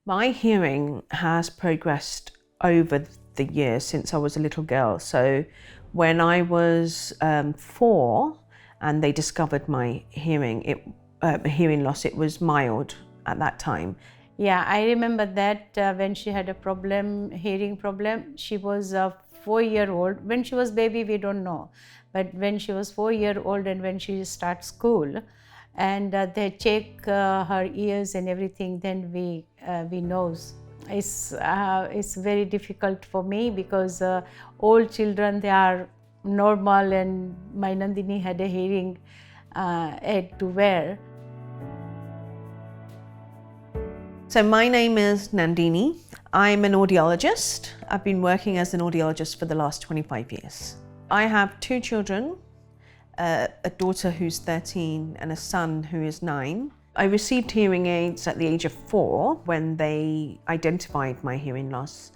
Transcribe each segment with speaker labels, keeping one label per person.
Speaker 1: My hearing has progressed over the years since I was a little girl. So when I was 4 and they discovered my hearing loss, it was mild at that time.
Speaker 2: Yeah, I remember that when she had a problem, hearing problem, she was a 4-year-old. When she was baby, we don't know. But when she was 4-year-old and when she starts school, and they check her ears and everything, then we knows. It's very difficult for me because all children, they are normal, and my Nandini had a hearing aid to wear.
Speaker 1: So my name is Nandini. I'm an audiologist. I've been working as an audiologist for the last 25 years. I have 2 children, a daughter who's 13 and a son who is 9. I received hearing aids at the age of 4 when they identified my hearing loss,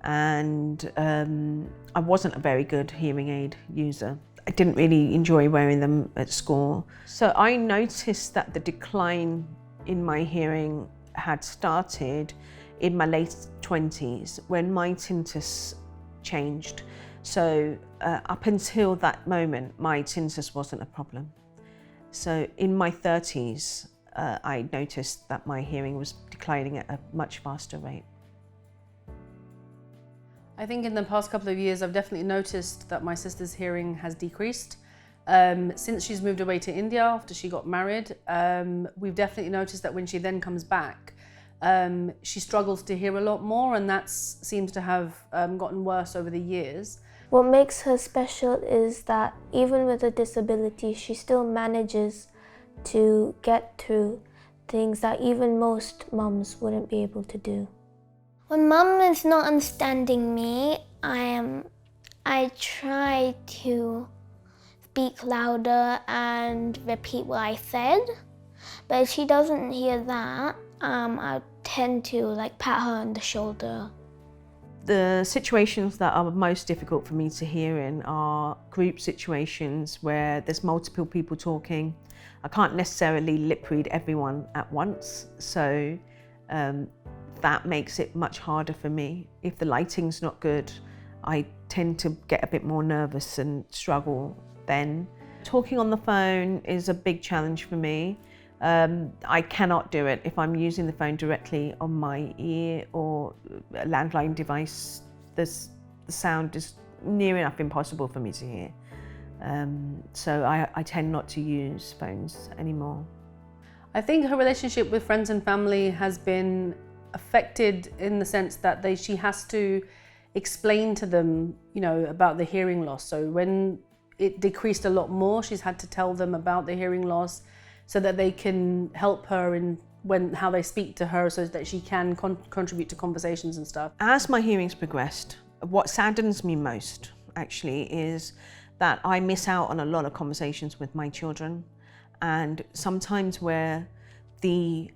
Speaker 1: and I wasn't a very good hearing aid user. I didn't really enjoy wearing them at school. So I noticed that the decline in my hearing had started in my late 20s when my tinnitus changed. So up until that moment, my tinnitus wasn't a problem. So in my 30s, I noticed that my hearing was declining at a much faster rate.
Speaker 3: I think in the past couple of years, I've definitely noticed that my sister's hearing has decreased. Since she's moved away to India after she got married, we've definitely noticed that when she then comes back, she struggles to hear a lot more, and that seems to have gotten worse over the years.
Speaker 4: What makes her special is that even with a disability, she still manages to get through things that even most mums wouldn't be able to do.
Speaker 5: When mum is not understanding me, I try to speak louder and repeat what I said. But if she doesn't hear that, I tend to pat her on the shoulder.
Speaker 1: The situations that are most difficult for me to hear in are group situations where there's multiple people talking. I can't necessarily lip read everyone at once, so that makes it much harder for me. If the lighting's not good, I tend to get a bit more nervous and struggle then. Talking on the phone is a big challenge for me. I cannot do it if I'm using the phone directly on my ear or a landline device. The sound is near enough impossible for me to hear. So I tend not to use phones anymore.
Speaker 3: I think her relationship with friends and family has been affected in the sense that she has to explain to them, about the hearing loss. So when it decreased a lot more, she's had to tell them about the hearing loss so that they can help her in how they speak to her, so that she can contribute to conversations and stuff.
Speaker 1: As my hearing's progressed, what saddens me most actually is that I miss out on a lot of conversations with my children, and sometimes where the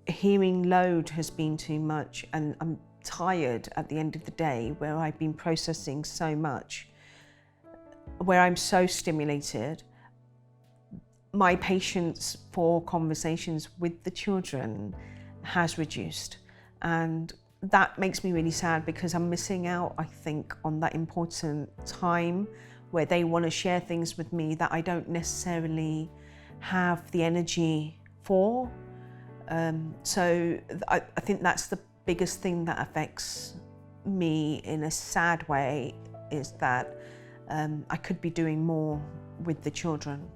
Speaker 1: hearing load has been too much and I'm tired at the end of the day, where I've been processing so much, where I'm so stimulated, my patience for conversations with the children has reduced, and that makes me really sad because I'm missing out, I think, on that important time where they want to share things with me that I don't necessarily have the energy for. So I think that's the biggest thing that affects me in a sad way, is that I could be doing more with the children.